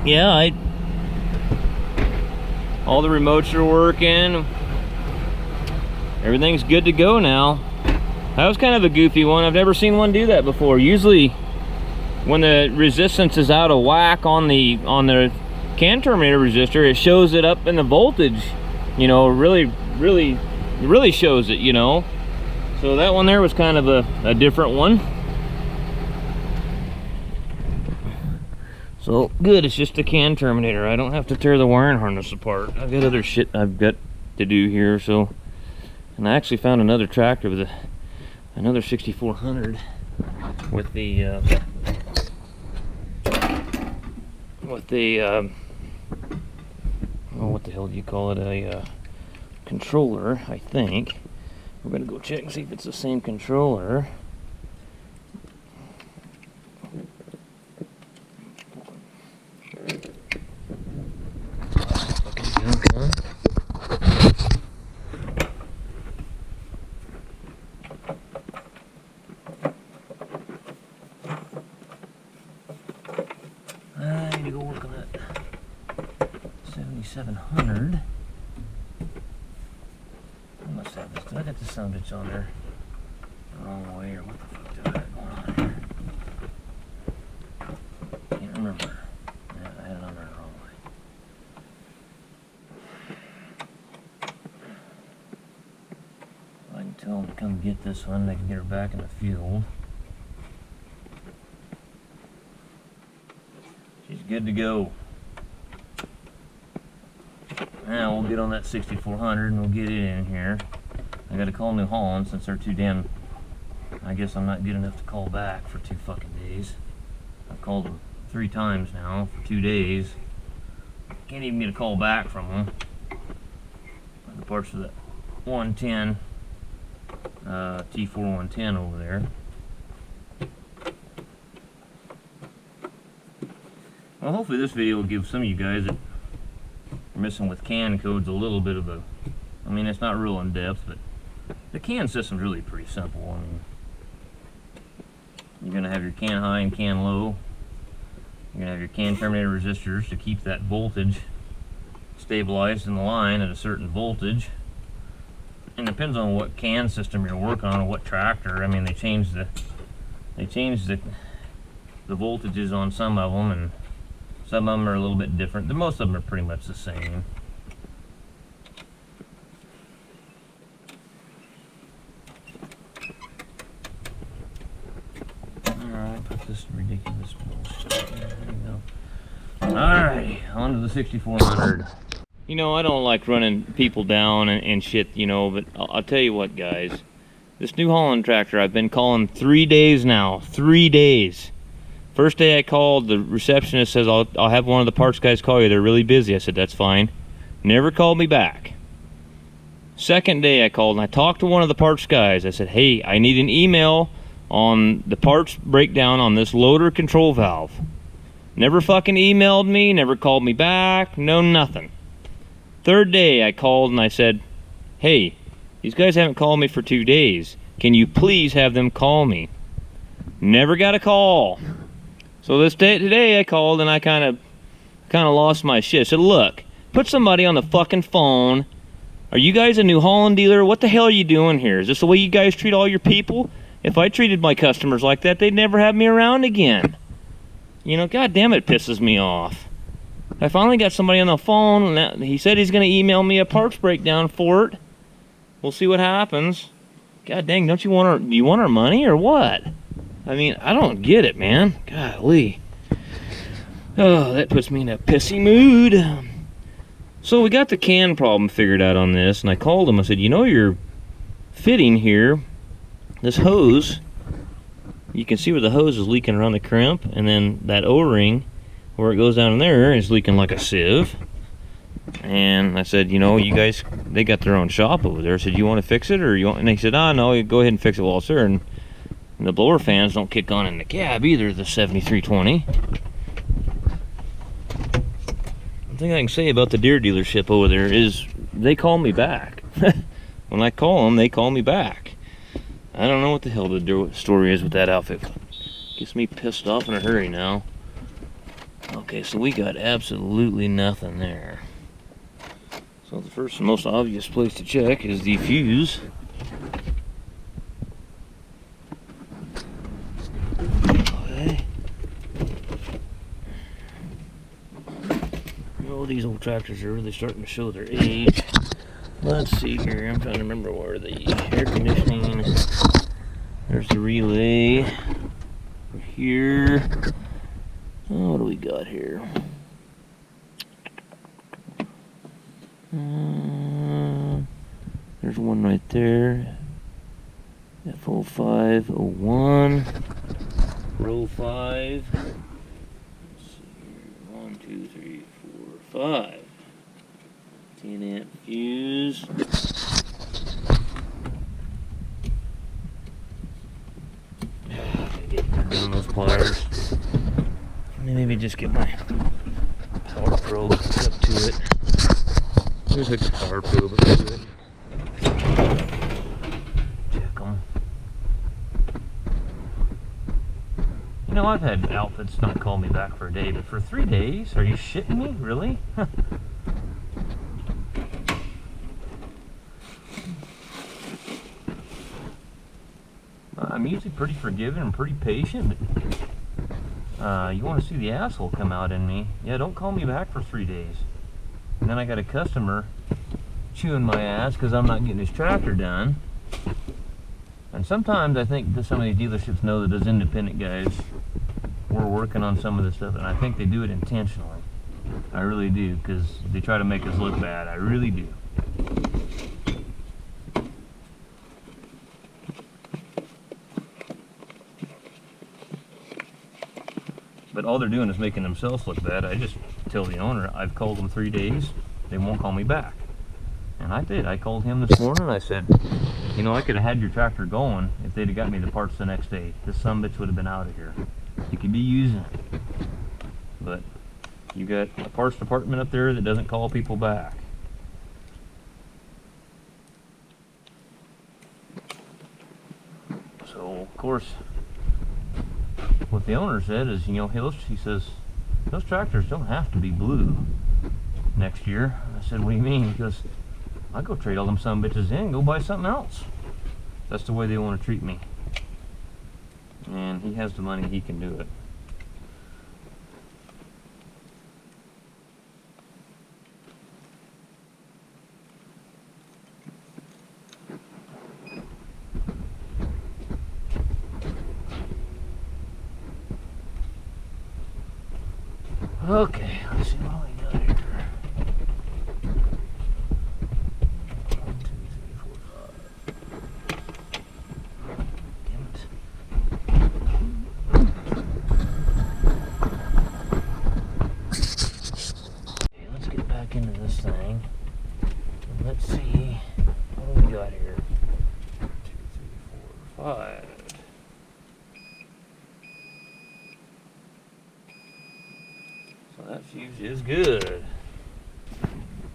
yeah, all the remotes are working. Everything's good to go now. That was kind of a goofy one. I've never seen one do that before. Usually when the resistance is out of whack on the can terminator resistor, it shows it up in the voltage, you know, really shows it, you know. So that one there was kind of a different one. So good, it's just a can terminator. I don't have to tear the wiring harness apart. I've got other shit I've got to do here. So, and I actually found another tractor with another 6400 with the oh, what the hell do you call it, a controller, I think. We're gonna go check and see if it's the same controller. I need to go work on that 7700. I must have this. Did I get the sound bits on there the wrong way, or what the fuck did I got going on here? Can't remember. Yeah, I had it on there the wrong way. I can tell them to come get this one. They can get her back in the field. She's good to go. Now we'll get on that 6400 and we'll get it in here. I gotta call New Holland since they're too damn, I guess I'm not good enough to call back for 2 fucking days. I've called them 3 times now for 2 days. Can't even get a call back from them. The parts of the 110, T4 110 over there. Well, hopefully this video will give some of you guys that are messing with can codes a little bit of a, I mean, it's not real in depth, but the can system's really pretty simple. I mean, you're gonna have your can high and can low. You're gonna have your can terminator resistors to keep that voltage stabilized in the line at a certain voltage. And it depends on what can system you're working on or what tractor. I mean, they changed the voltages on some of them, and some of them are a little bit different. Most of them are pretty much the same. Alright, put this ridiculous bullshit there. There you go. Alright, on to the 6400. You know, I don't like running people down and shit, you know, but I'll tell you what, guys. This New Holland tractor, I've been calling 3 days now. 3 days. First day I called, the receptionist says, I'll have one of the parts guys call you. They're really busy. I said, that's fine. Never called me back. Second day I called and I talked to one of the parts guys. I said, hey, I need an email on the parts breakdown on this loader control valve. Never fucking emailed me, never called me back, no nothing. Third day I called and I said, hey, these guys haven't called me for 2 days. Can you please have them call me? Never got a call. So today I called and I kind of lost my shit. I said, look, put somebody on the fucking phone. Are you guys a New Holland dealer? What the hell are you doing here? Is this the way you guys treat all your people? If I treated my customers like that, they'd never have me around again. You know, goddamn, it pisses me off. I finally got somebody on the phone, and he said he's going to email me a parts breakdown for it. We'll see what happens. God dang, do you want our money or what? I mean, I don't get it, man. Golly. Oh, that puts me in a pissy mood. So we got the can problem figured out on this, and I called him. I said, you know, your fitting here, this hose, you can see where the hose is leaking around the crimp, and then that O-ring, where it goes down in there, is leaking like a sieve. And I said, you know, you guys, they got their own shop over there. I said, you want to fix it, or you want? And they said, oh, no, you go ahead and fix it, well, sir. And the blower fans don't kick on in the cab either, the 7320. The thing I can say about the Deere dealership over there is they call me back. When I call them, they call me back. I don't know what the hell the story is with that outfit. Gets me pissed off in a hurry now. Okay, so we got absolutely nothing there. So the first and most obvious place to check is the fuse. Okay. Oh, these old tractors are really starting to show their age. Let's see here, I'm trying to remember where the air conditioning, there's the relay, over here. Oh, what do we got here? There's one right there. F0501, row 5. Let's see here. 1, 2, 3, 4, 5. 10 amp fuse. Get down those pliers. Maybe just get my power probe hooked up to it. Just hook the power probe up to it. Check them. You know, I've had outfits not call me back for a day, but for 3 days? Are you shitting me? Really? I'm usually pretty forgiving and pretty patient, but you want to see the asshole come out in me? Yeah, don't call me back for 3 days. And then I got a customer chewing my ass because I'm not getting his tractor done. And sometimes I think that some of these dealerships know that those independent guys, we're working on some of this stuff, and I think they do it intentionally. I really do, because they try to make us look bad. I really do. But all they're doing is making themselves look bad. I just tell the owner, I've called them 3 days, they won't call me back. And I did. I called him this morning. I said, you know, I could have had your tractor going if they'd have got me the parts the next day. This sumbitch would have been out of here. You could be using it. But you got a parts department up there that doesn't call people back. So, of course, what the owner said is, you know, he says, those tractors don't have to be blue next year. I said, what do you mean? He goes, I go trade all them sumbitches in and go buy something else. That's the way they want to treat me. And he has the money, he can do it. Okay, let's see what we got here. 1, 2, 3, 4, 5. Damn it. Okay, let's get back into this thing. And let's see what do we got here. 1, 2, 3, 4, 5. That fuse is good. Is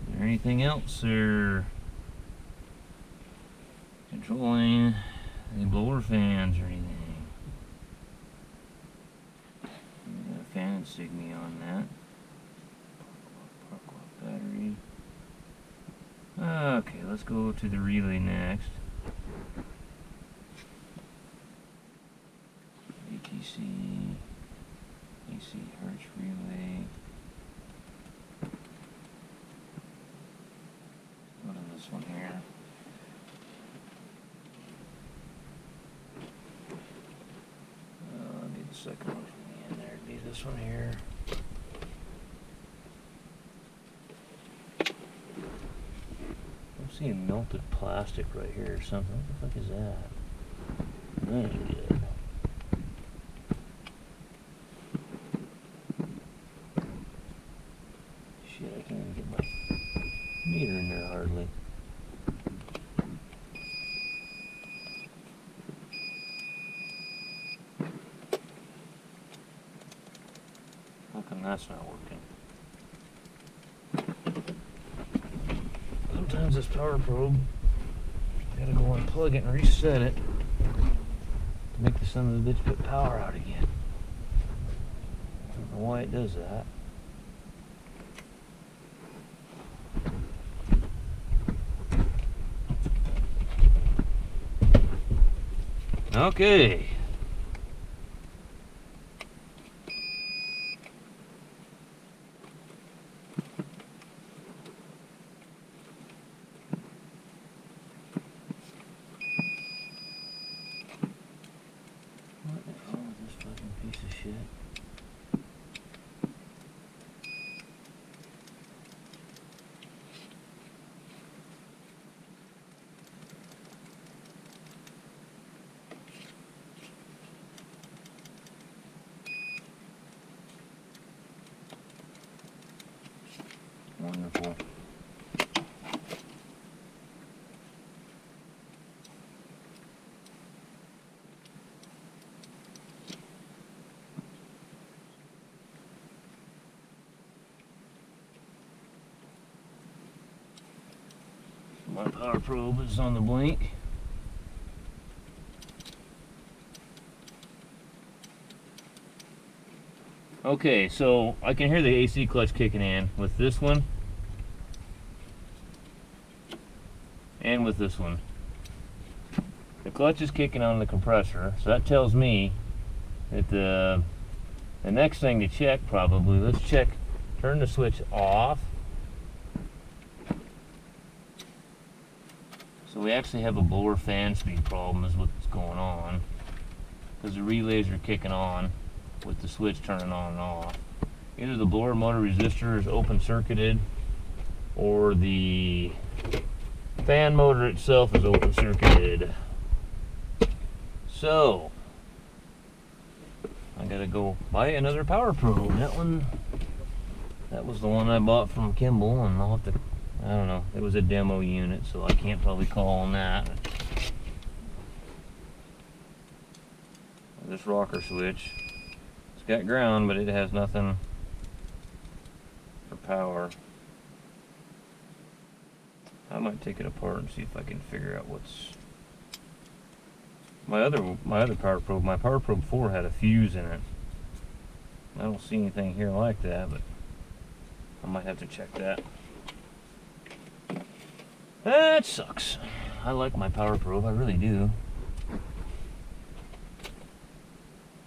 there anything else or controlling any blower fans or anything? Got a fan insignia on that. Park lock battery. Okay, let's go to the relay next. ATC, AC Hertz relay. Go to this one here. I need the second one from the end there. It'd be this one here. I'm seeing melted plastic right here or something. What the fuck is that? That ain't good. Shit, I can't even get my meter in there hardly. How come that's not working? Sometimes this power probe, I gotta go unplug it and reset it to make the son of the bitch put power out again. don't know why it does that. Okay. What the hell is this fucking piece of shit? Wonderful. My power probe is on the blink. Okay, so I can hear the AC clutch kicking in with this one and with this one. The clutch is kicking on the compressor, so that tells me that the next thing to check probably, let's check, turn the switch off. So we actually have a blower fan speed problem is what's going on, because the relays are kicking on with the switch turning on and off. Either the blower motor resistor is open circuited or the fan motor itself is open circuited. So I gotta go buy another power probe. That was the one I bought from Kimball, and I'll have to, I don't know, it was a demo unit, so I can't probably call on that. This rocker switch, it's got ground, but it has nothing for power. I might take it apart and see if I can figure out what's my other power probe. My power probe 4 had a fuse in it. I don't see anything here like that, but I might have to check that. That sucks. I like my power probe, I really do.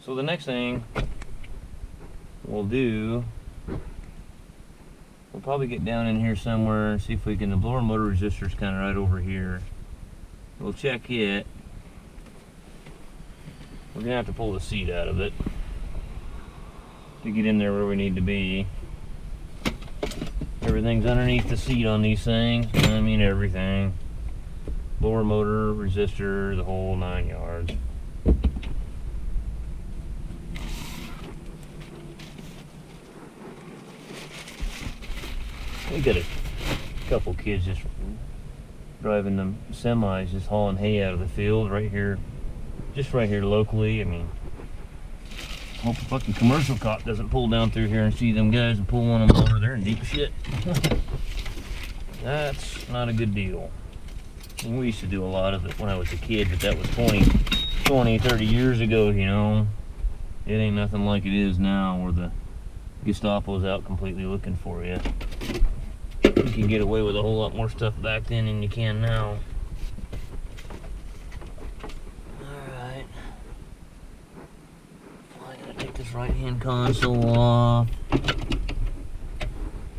So the next thing we'll do, we'll probably get down in here somewhere and see if we can, the blower motor resistor is kind of right over here. We'll check it. We're gonna have to pull the seat out of it to get in there where we need to be. Everything's underneath the seat on these things. I mean everything. Blower motor, resistor, the whole 9 yards. We got a couple kids just driving them semis, just hauling hay out of the field right here, just right here locally. I mean, hope the fucking commercial cop doesn't pull down through here and see them guys and pull one of them over there in deep shit. That's not a good deal. And we used to do a lot of it when I was a kid, but that was 20, 30 years ago, you know. It ain't nothing like it is now, where the Gestapo's out completely looking for you. You can get away with a whole lot more stuff back then than you can now. Alright. I gotta take this right hand console off.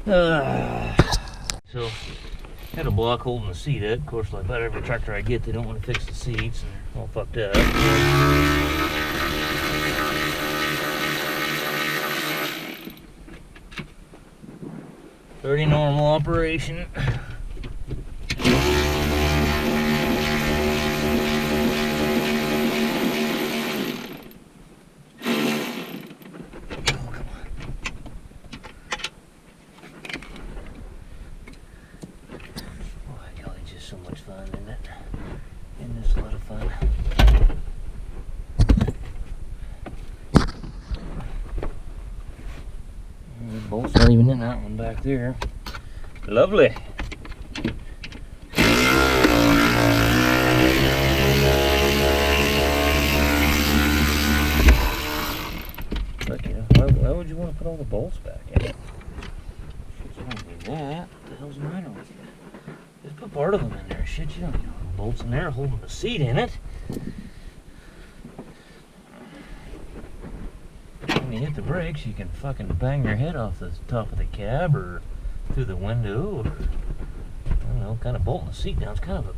So, had a block holding the seat up. Of course, like about every tractor I get, they don't want to fix the seats, and they're all fucked up. 30 normal operation. So much fun, isn't it? Isn't this a lot of fun? The bolt's not even in that one back there. Lovely. But, you know, Why would you want to put all the bolts back in? Shit's gonna do that. What the hell's the matter with you? Just put part of them in there. Shit, you don't need all the bolts in there holding the seat in it. When you hit the brakes, you can fucking bang your head off the top of the cab or through the window, or I don't know, kind of bolting the seat down. It's kind of a,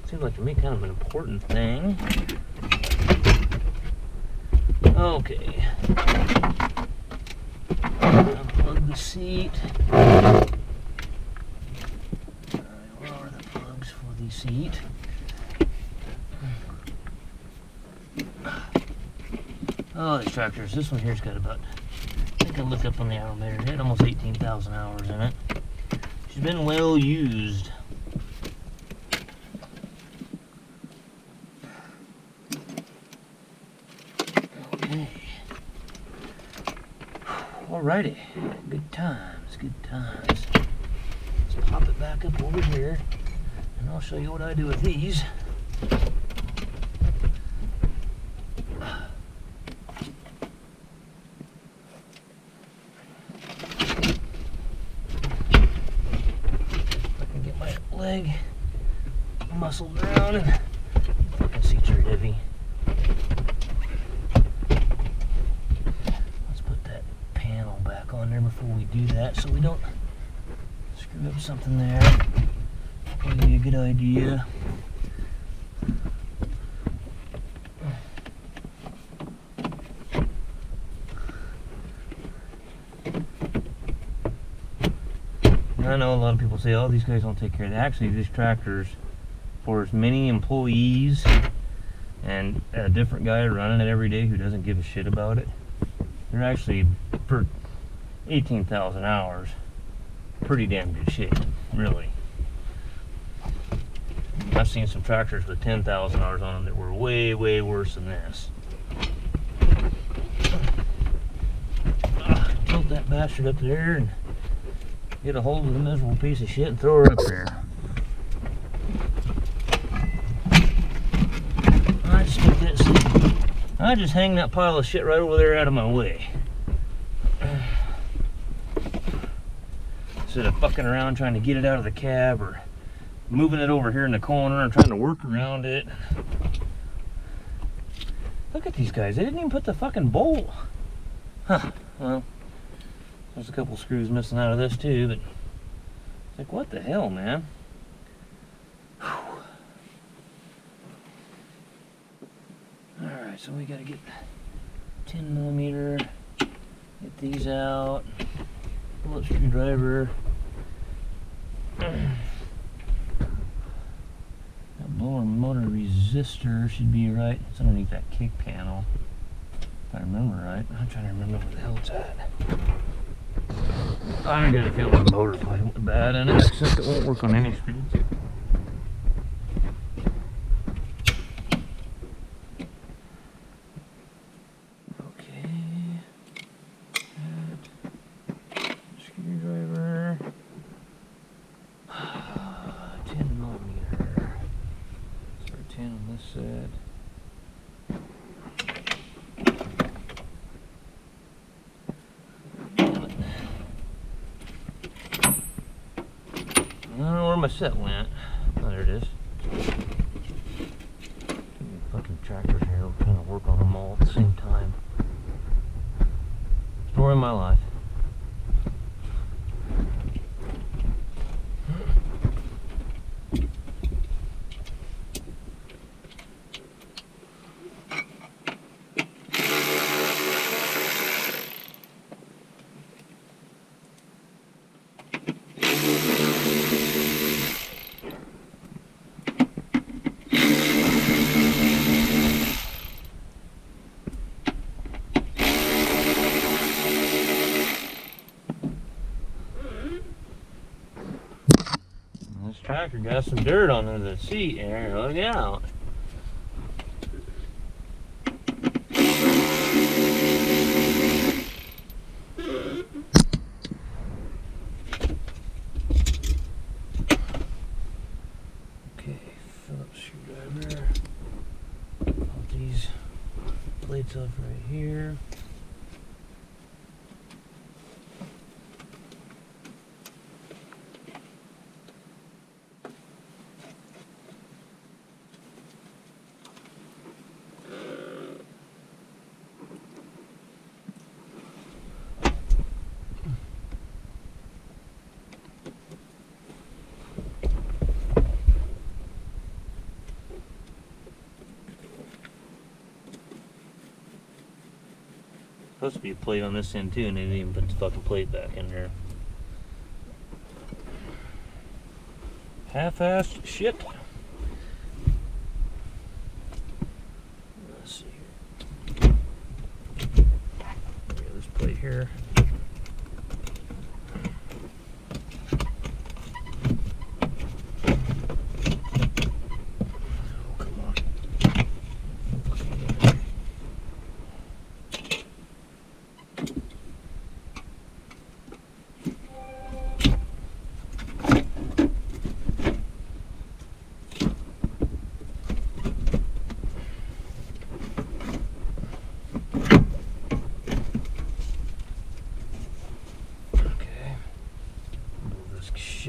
seems like to me kind of an important thing. Okay. Unplug the seat. Alright, where are the plugs for the seat? Oh, these tractors. This one here's got about, I think I looked up on the Automator, it had almost 18,000 hours in it. She's been well used. Okay. Alrighty. Good times, good times. Let's pop it back up over here, and I'll show you what I do with these. Leg muscled around, and fucking seats are heavy. Let's put that panel back on there before we do that so we don't screw up something there. Probably be a good idea. I know a lot of people say, oh, these guys don't take care of that. Actually, these tractors, for as many employees and a different guy running it every day who doesn't give a shit about it, they're actually, for 18,000 hours, pretty damn good shape, really. I've seen some tractors with 10,000 hours on them that were way, way worse than this. Tilt that bastard up there and get a hold of the miserable piece of shit and throw her up there. I just hang that pile of shit right over there out of my way. Instead of fucking around trying to get it out of the cab or moving it over here in the corner and trying to work around it. Look at these guys, they didn't even put the fucking bolt. Huh, well. There's a couple screws missing out of this too, but it's like, what the hell, man? Alright, so we gotta get 10mm, get these out, pull up screwdriver. That blower motor resistor should be right. It's underneath that kick panel, if I remember right. I'm trying to remember where the hell it's at. I got a feeling the motor probably went bad in it, except it won't work on any speeds. Okay. Screwdriver. 10mm. Start 10 on this set. I don't know where my set went. Oh, there it is. Fucking tractors here. We're trying to work on them all at the same time. Story of my life. This tractor got some dirt on under the seat there. Look out. Okay, Phillips screwdriver. Pop these plates off right here. supposed to be a plate on this end too, and they didn't even put the fucking plate back in there. Half-assed shit. Let's see here. Get this plate here.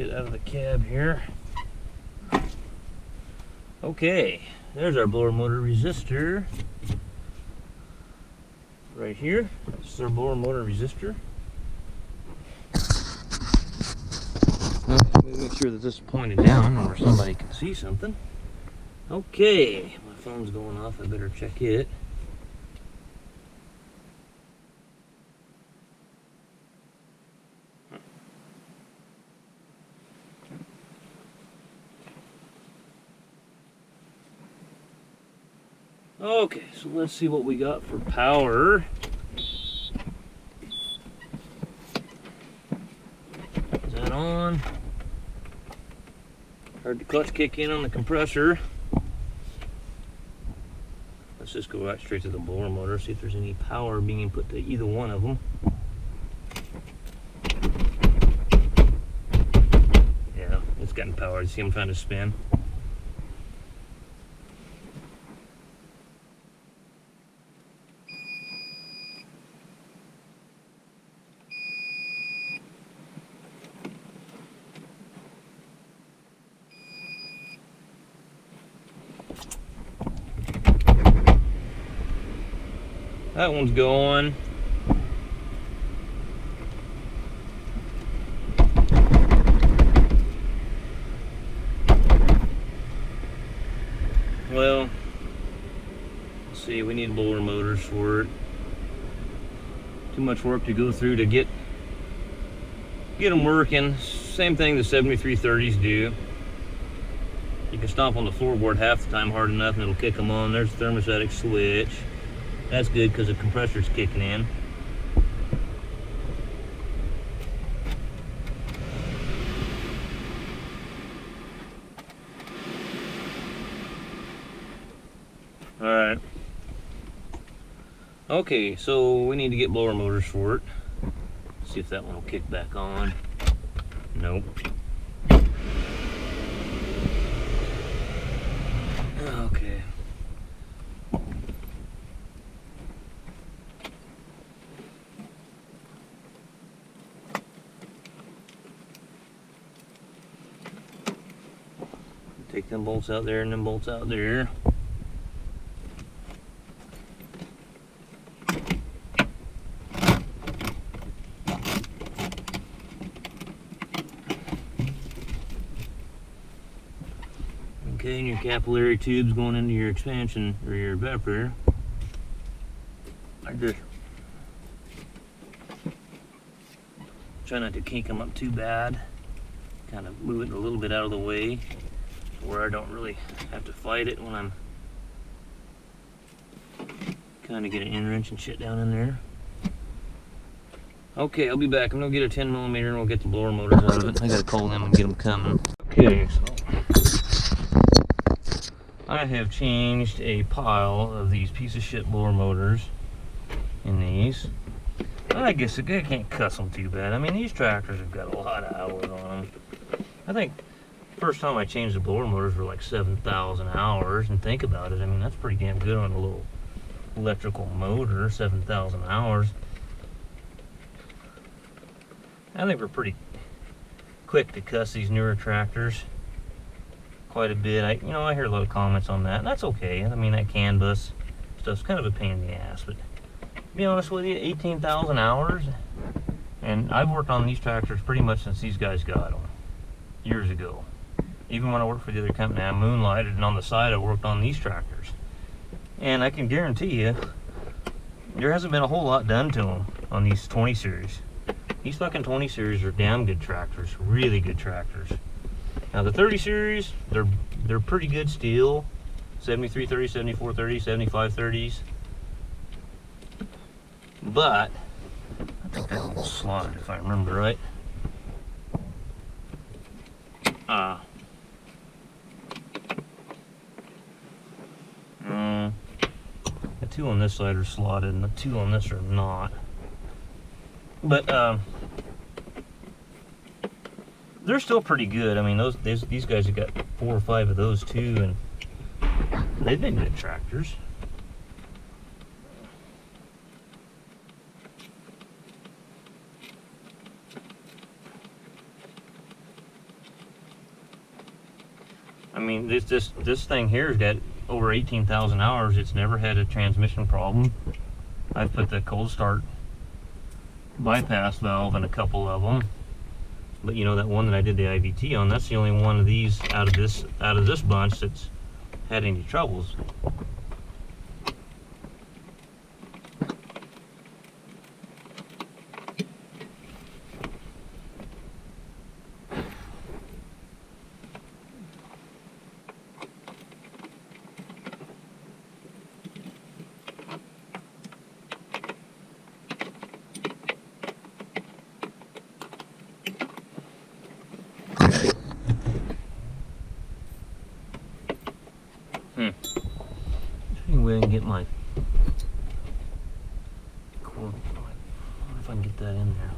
Out of the cab here. Okay, there's our blower motor resistor right here. This is our blower motor resistor. Make sure that this is pointed down where somebody can see something. Okay, my phone's going off. I better check it. Okay, so let's see what we got for power. Is that on? Heard the clutch kick in on the compressor. Let's just go right straight to the blower motor, see if there's any power being input to either one of them. Yeah, it's getting power. You see I'm trying to spin. That one's going. Well, let's see, we need blower motors for it. Too much work to go through to get them working. Same thing the 7330s do. You can stomp on the floorboard half the time hard enough and it'll kick them on. There's the thermostatic switch. That's good because the compressor's kicking in. Alright. Okay, so we need to get blower motors for it. See if that one will kick back on. Nope. Okay. Take them bolts out there and them bolts out there. Okay, and your capillary tubes going into your expansion or your evaporator. I just try not to kink them up too bad. Kind of move it a little bit out of the way where I don't really have to fight it when I'm kind of get an end wrench and shit down in there. Okay, I'll be back. I'm gonna get a 10mm and we'll get the blower motors out of it. I gotta call them and get them coming. Okay, so I have changed a pile of these piece of shit blower motors in these. I guess I can't cuss them too bad. I mean, these tractors have got a lot of hours on them. I think first time I changed the blower motors were like 7,000 hours, and think about it, I mean, that's pretty damn good on a little electrical motor, 7,000 hours. I think we're pretty quick to cuss these newer tractors quite a bit. I hear a lot of comments on that, and that's okay. I mean, that CAN bus stuff's kind of a pain in the ass, but to be honest with you, 18,000 hours, and I've worked on these tractors pretty much since these guys got them, years ago. Even when I worked for the other company, I moonlighted, and on the side I worked on these tractors. And I can guarantee you, there hasn't been a whole lot done to them on these 20 series. These fucking 20 series are damn good tractors, really good tractors. Now the 30 series, they're pretty good steel. 7330, 7430, 7530s. But I think that one's slotted if I remember right. The two on this side are slotted and the two on this are not. But they're still pretty good. I mean, these guys have got 4 or 5 of those too, and they've been good tractors. I mean, this thing here has got over 18,000 hours. It's never had a transmission problem. I've put the cold start bypass valve in a couple of them, but you know, that one that I did the IVT on, that's the only one of these out of this bunch that's had any troubles. Anyway, I can get my cord. I wonder if I can get that in there.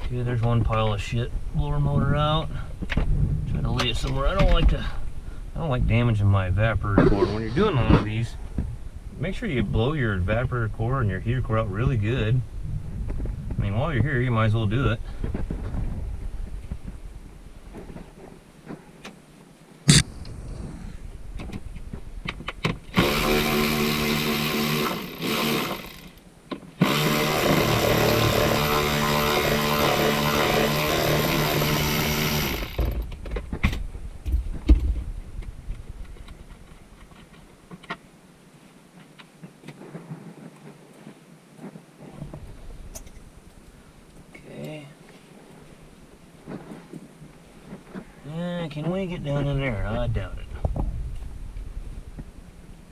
Okay, there's one pile of shit. Blower motor out. Try to lay it somewhere. I don't like damaging my evaporator core. When you're doing one of these, make sure you blow your evaporator core and your heater core out really good. I mean, while you're here, you might as well do it. Can we get down in there? I doubt it.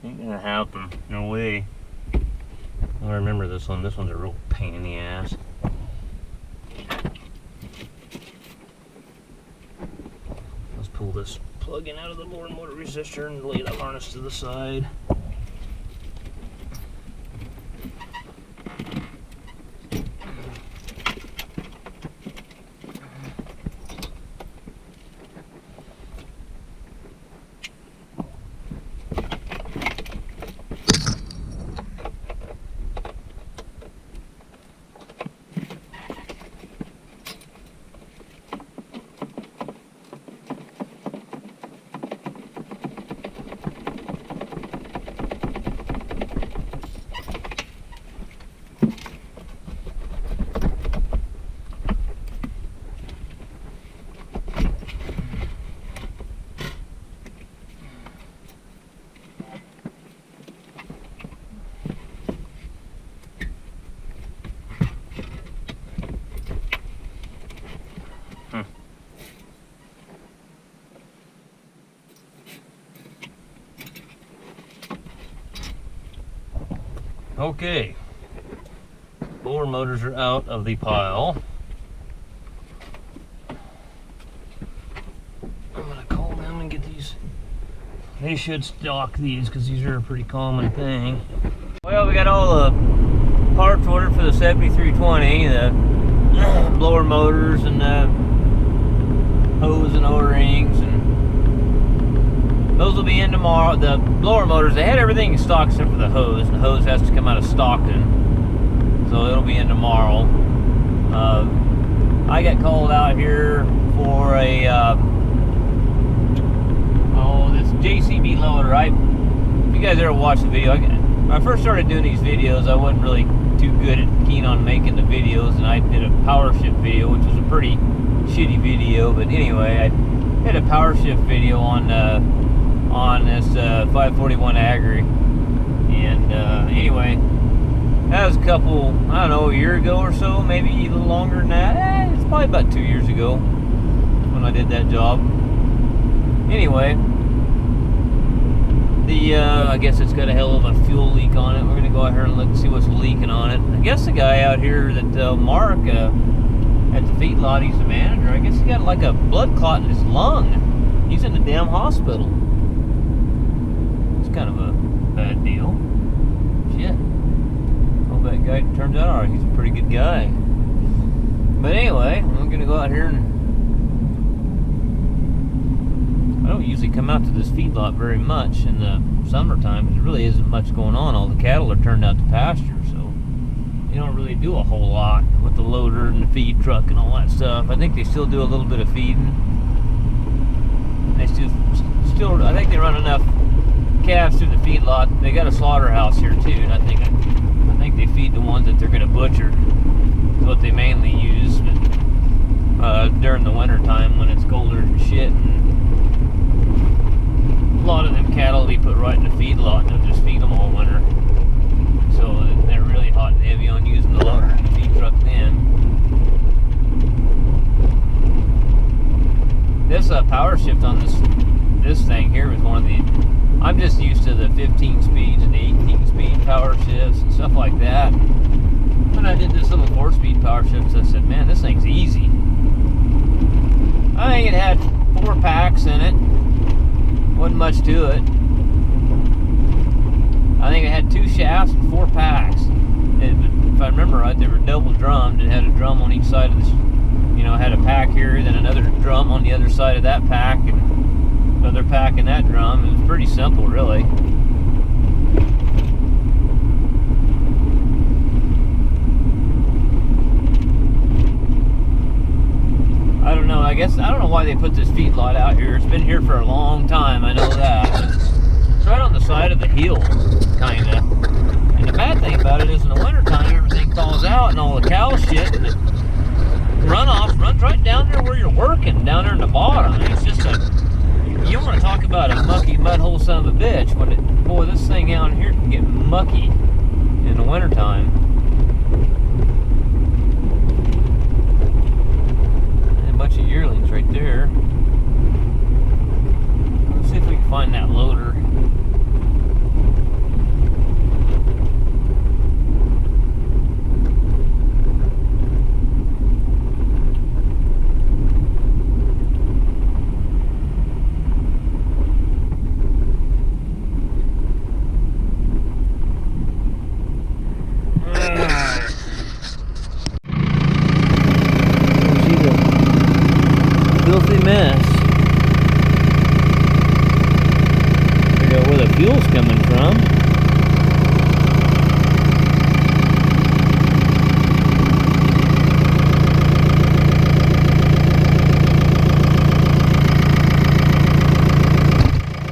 Ain't gonna happen. No way. I remember this one. This one's a real pain in the ass. Let's pull this plug-in out of the blower motor resistor and lay the harness to the side. Okay, blower motors are out of the pile. I'm gonna call them and get these. They should stock these because these are a pretty common thing. Well, we got all the parts ordered for the 7320, the blower motors and the hose and O-rings, and those will be in tomorrow. The blower motors, they had everything in stock except for the hose. The hose has to come out of Stockton, so it'll be in tomorrow. I got called out here for a this JCB loader. If you guys ever watched the video, when I first started doing these videos, I wasn't really too keen on making the videos, and I did a power shift video, which was a pretty shitty video. But anyway, I did a power shift video on this 541 Agri, and anyway, that was a couple, I don't know, a year ago or so, maybe a little longer than that. It's probably about 2 years ago when I did that job. Anyway, I guess it's got a hell of a fuel leak on it. We're gonna go out here and look and see what's leaking on it. I guess the guy out here that Mark at the feedlot, he's the manager. I guess he got like a blood clot in his lung. He's in the damn hospital. It's kind of a bad deal. Shit. Hope that guy turns out alright. He's a pretty good guy. But anyway, I'm gonna go out here and I don't usually come out to this feedlot very much in the summertime. There really isn't much going on. All the cattle are turned out to pasture, so they don't really do a whole lot with the loader and the feed truck and all that stuff. I think they still do a little bit of feeding. They still I think they run enough calves through the feedlot. They got a slaughterhouse here too, and I think they feed the ones that they're going to butcher. Is what they mainly use. But, during the winter time when it's colder and shit, and a lot of them cattle will be put right in the feedlot, and they'll just feed them all winter. So they're really hot and heavy on using the loader and the feed truck then. This power shift on this thing here is one of the, I'm just used to the 15 speeds and the 18 speed power shifts and stuff like that. When I did this little 4-speed power shift, I said, man, this thing's easy. I think it had 4 packs in it. Wasn't much to it. I think it had 2 shafts and 4 packs. If I remember right, they were double drummed. It had a drum on each side of this, had a pack here, then another drum on the other side of that pack, and another pack in that drum. It was pretty simple, really. I don't know. I don't know why they put this feedlot out here. It's been here for a long time. I know that. It's right on the side of the hill, kind of. And the bad thing about it is in the wintertime, everything thaws out and all the cow shit and the runoff runs right down there where you're working, down there in the bottom. And it's just you don't want to talk about a mucky mud hole son of a bitch. Boy, this thing out here can get mucky in the wintertime. Bunch of yearlings right there. Let's see if we can find that loader. Filthy mess. Figure out where the fuel's coming from.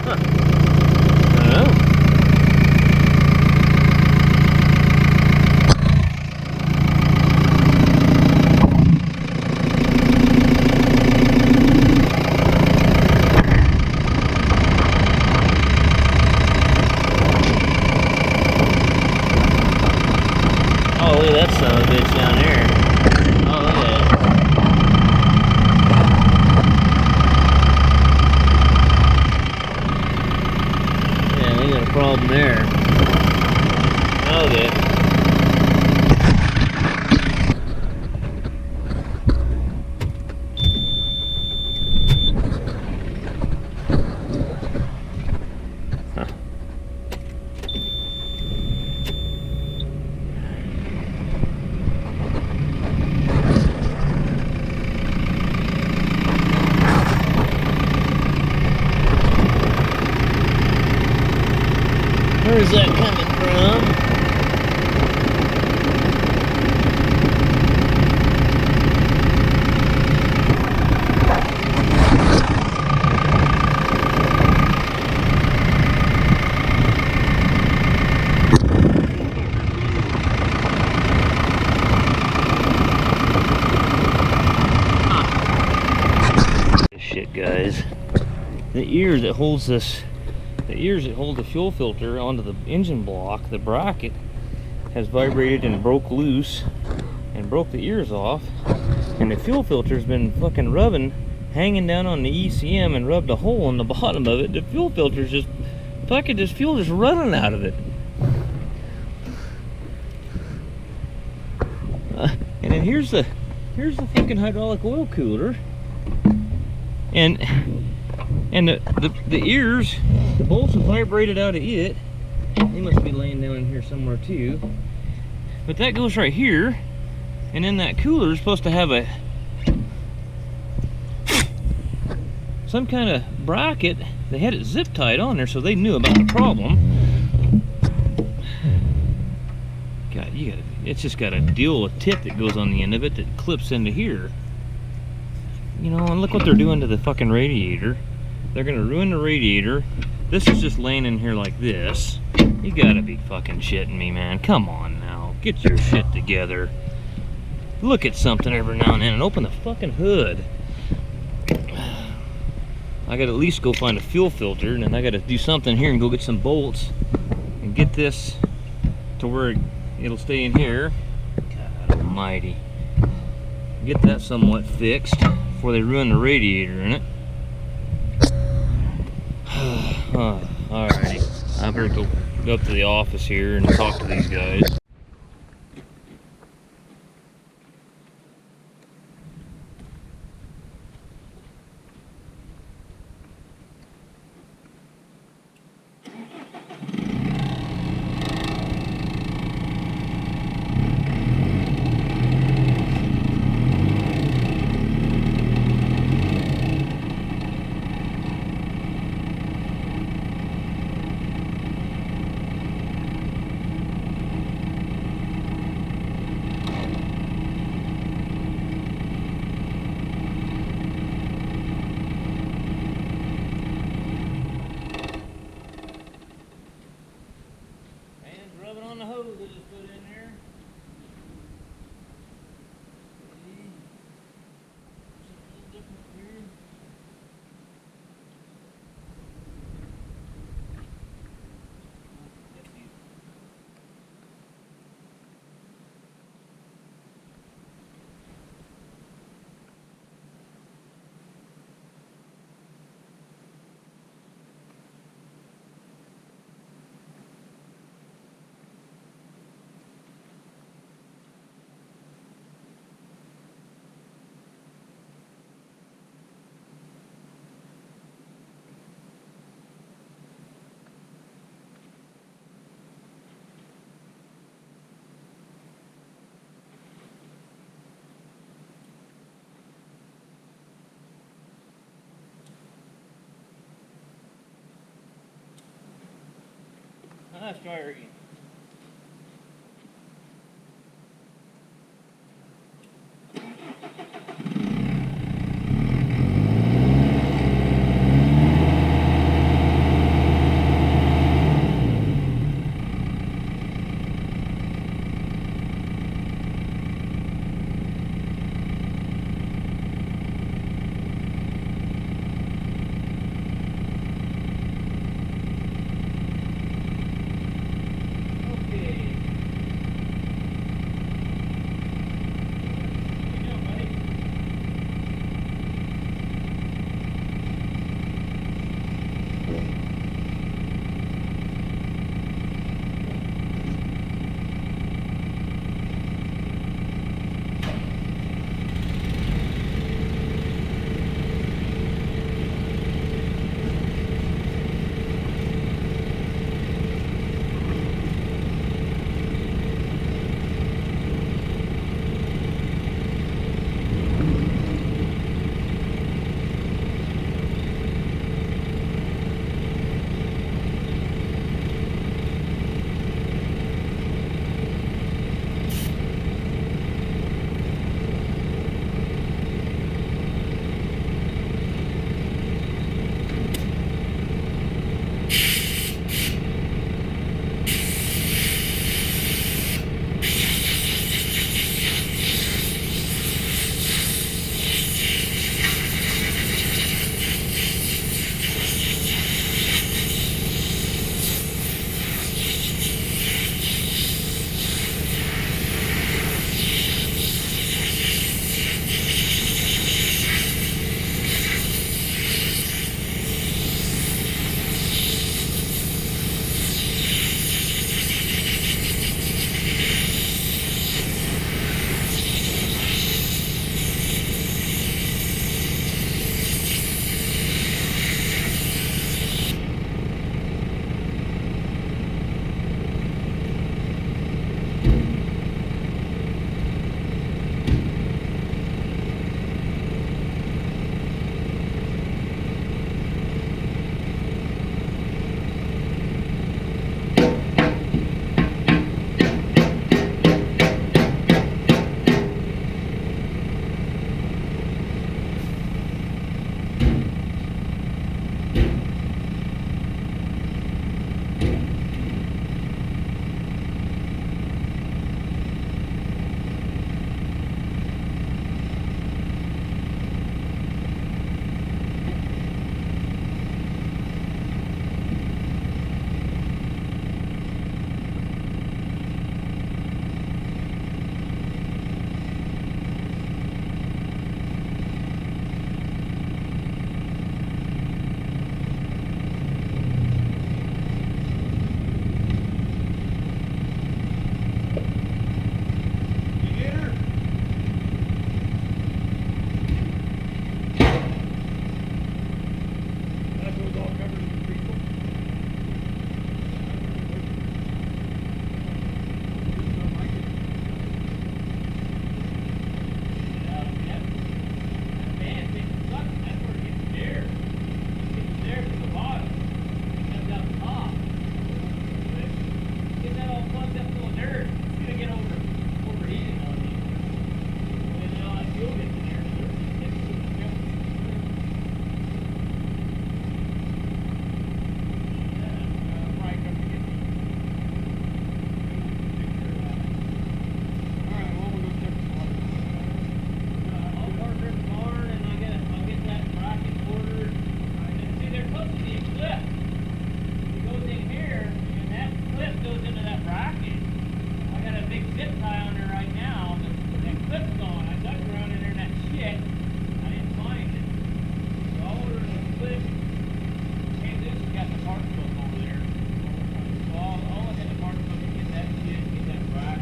Huh. I don't know. Oh, look at that son of a bitch down there. Oh, look at it. Yeah, we got a problem there. Okay. Where's that coming from? ear that holds this, the ears that hold the fuel filter onto the engine block, the bracket, has vibrated and broke loose and broke the ears off, and the fuel filter's been fucking rubbing, hanging down on the ECM, and rubbed a hole in the bottom of it. The fuel filter's just fucking, this fuel is running out of it. And then here's the fucking hydraulic oil cooler, and the ears, the bolts have vibrated out of it. They must be laying down in here somewhere too. But that goes right here, and then that cooler is supposed to have some kind of bracket. They had it zip tied on there, so they knew about the problem. God, it's just got a deal, a tip that goes on the end of it that clips into here. You know, and look what they're doing to the fucking radiator. They're gonna ruin the radiator. This is just laying in here like this. You gotta be fucking shitting me, man. Come on now, get your shit together. Look at something every now and then and open the fucking hood. I gotta at least go find a fuel filter, and then I gotta do something here and go get some bolts and get this to where it'll stay in here. God almighty. Get that somewhat fixed before they ruin the radiator in it. Alrighty, I better go up to the office here and talk to these guys. Let's try her again. parts book over there. So I'll look at the parts book and get that shit, get that right.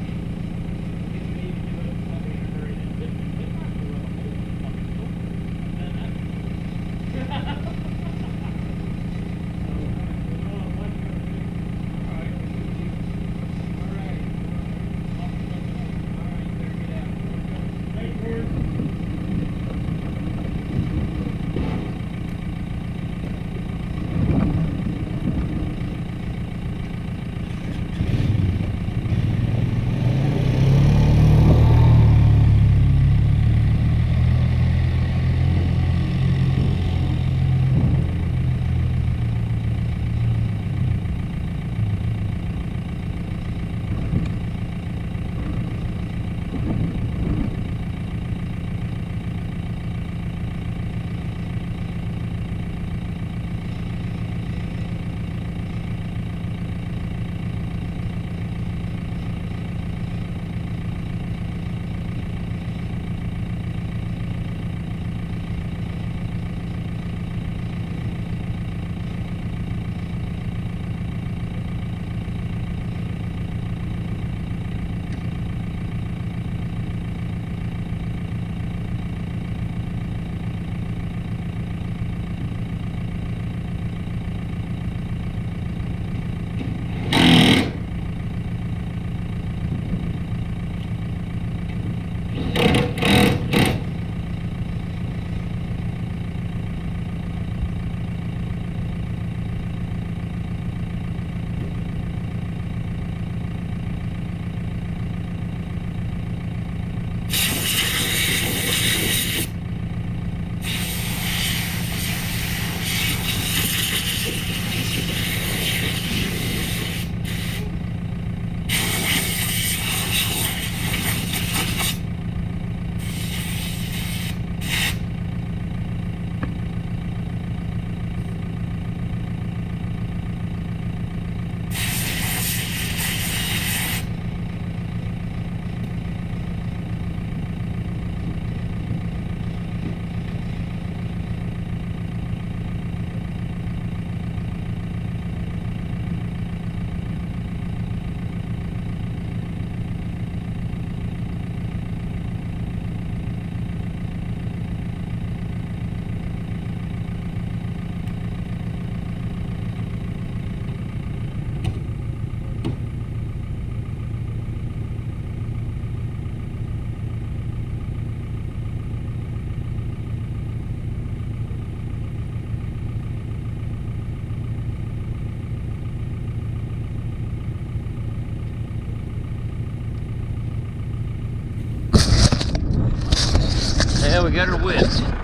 If we need to do it, I'll be in a hurry. This might be a whole fucking store. And then that's... Yeah, we got her whipped.